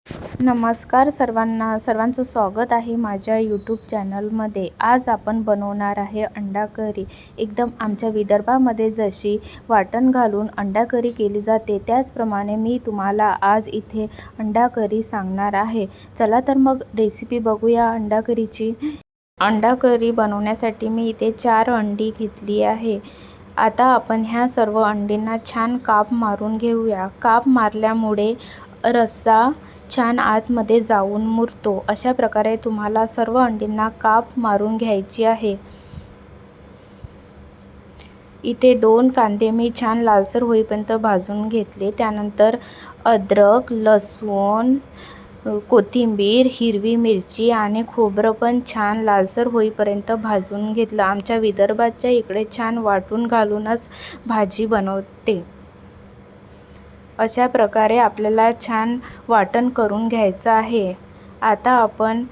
नमस्कार सर्वांचं स्वागत आहे माझ्या यूट्यूब चॅनलमध्ये। आज आपण बनवणार आहे अंडा करी। एकदम आमच्या विदर्भामध्ये जशी वाटण घालून अंडा करी केली जाते त्याचप्रमाणे मी तुम्हाला आज इथे अंडा करी सांगणार आहे। चला तर मग रेसिपी बघूया अंडा करीची। अंडा करी बनवण्यासाठी मी इथे 4 अंडी घेतली आहे। आता आपण ह्या सर्व अंडींना छान काप मारून घेऊया। काप मारल्यामुळे रस्सा छान आतमध्ये जाऊन मुरतो। अशा प्रकारे तुम्हाला सर्व अंडींना काप मारून घ्यायची आहे। इथे 2 कांदे मी छान लालसर होईपर्यंत भाजून घेतले। त्यानंतर अद्रक, लसूण, कोथिंबीर, हिरवी मिरची आणि खोबरं पण छान लालसर होईपर्यंत भाजून घेतलं। आमच्या विदर्भाच्या इकडे छान वाटून घालूनच भाजी बनवते। अशा प्रकारे आपल्याला छान वाटण करून घ्यायचं आहे। आता आपण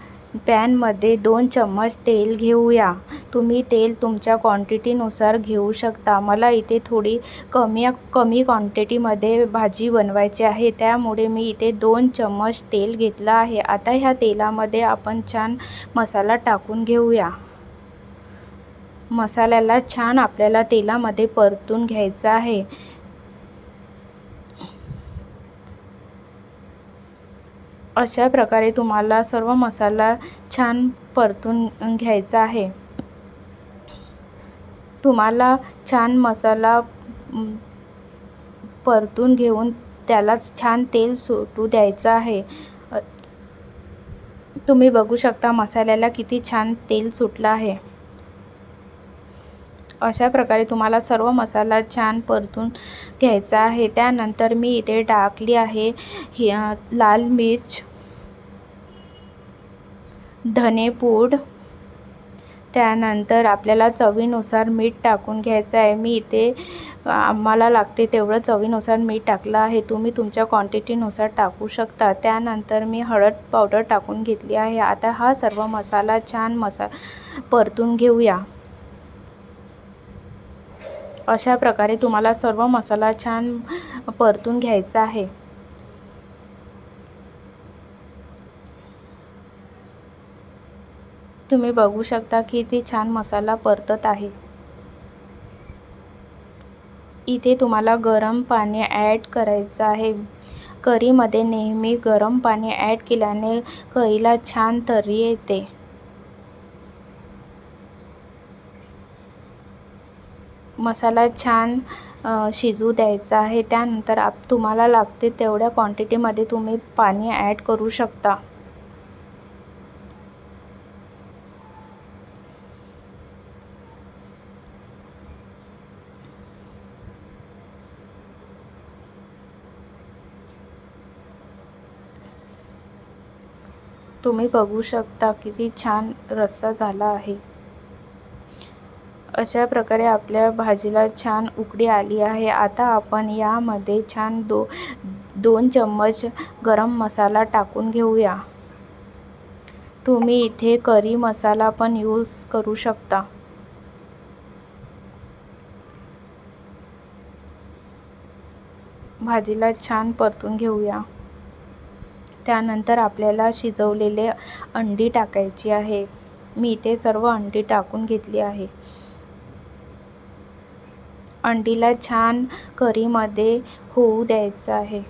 पॅनमध्ये 2 चम्मच तेल घेऊया। तुम्ही तेल तुमच्या क्वांटिटीनुसार घेऊ शकता। मला इथे थोडी कमी क्वांटिटीमध्ये भाजी बनवायची आहे, त्यामुळे मी इथे 2 चम्मच तेल घेतलं आहे। आता ह्या तेलामध्ये आपण छान मसाला टाकून घेऊया। मसाल्याला छान आपल्याला तेलामध्ये परतून घ्यायचं आहे। अशा प्रकारे तुम्हाला सर्व मसाला छान परतून घ्यायचा आहे। तुम्हाला छान मसाला परतून घेऊन त्याला छान तेल सुटू द्यायचं आहे। तुम्ही बघू शकता मसाल्याला किती छान तेल सुटलं आहे। अशा प्रकारे तुम्हाला सर्व मसाला छान परतून घ्यायचा आहे। त्यानंतर मी इथे टाकली आहे लाल मिर्च, धनेपूड, त्यानंतर आपल्याला चवीनुसार मीठ टाकून घ्यायचं आहे। मी इथे आम्हाला लागते तेवढं चवीनुसार मीठ टाकलं आहे, तुम्ही तुमच्या क्वांटिटीनुसार टाकू शकता। त्यानंतर मी हळद पावडर टाकून घेतली आहे। आता हा सर्व मसाला छान परतून घेऊया। अशा प्रकारे तुम्हाला सर्व मसाला छान परतून घ्यायचा आहे। तुम्ही बघू शकता किती छान मसाला परतत आहे। इथे तुम्हाला गरम पाणी ॲड करायचं आहे। करीमध्ये नेहमी गरम पाणी ॲड केल्याने करीला छान तर्री येते। मसाला छान शिजू द्यायचा आहे। त्यानंतर तुम्हाला लागते तेवढ्या क्वांटिटीमध्ये तुम्ही पाणी ॲड करू शकता। तुम्ही बघू शकता किती छान रस्सा झाला आहे। अशा प्रकारे आपल्या भाजीला छान उकळी आली आहे। आता आपण यामध्ये छान 2 चम्मच गरम मसाला टाकून घेऊया। तुम्ही इथे करी मसाला पण यूज करू शकता। भाजीला छान परतून घेऊया। त्यानंतर आपल्याला शिजवलेले अंडी टाकायची आहे। मी इथे सर्व अंडी टाकून घेतली आहे। अंडीला छान करीमध्ये होऊ द्यायचं आहे।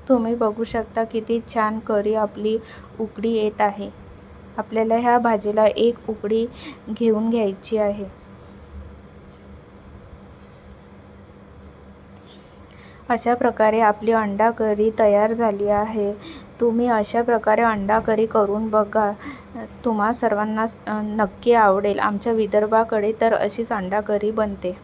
तुम्ही बघू शकता किती छान करी आपली उकळी येत आहे। आपल्याला ह्या भाजीला एक उकळी घेऊन घ्यायची आहे। अशा प्रकारे आपली अंडा करी तयार झाली आहे। तुम्ही अशा प्रकारे अंडा करी करून बघा, तुम्हा सर्वांना नक्की आवडेल। आमच्या विदर्भाकडे तर अशीच अंडा करी बनते।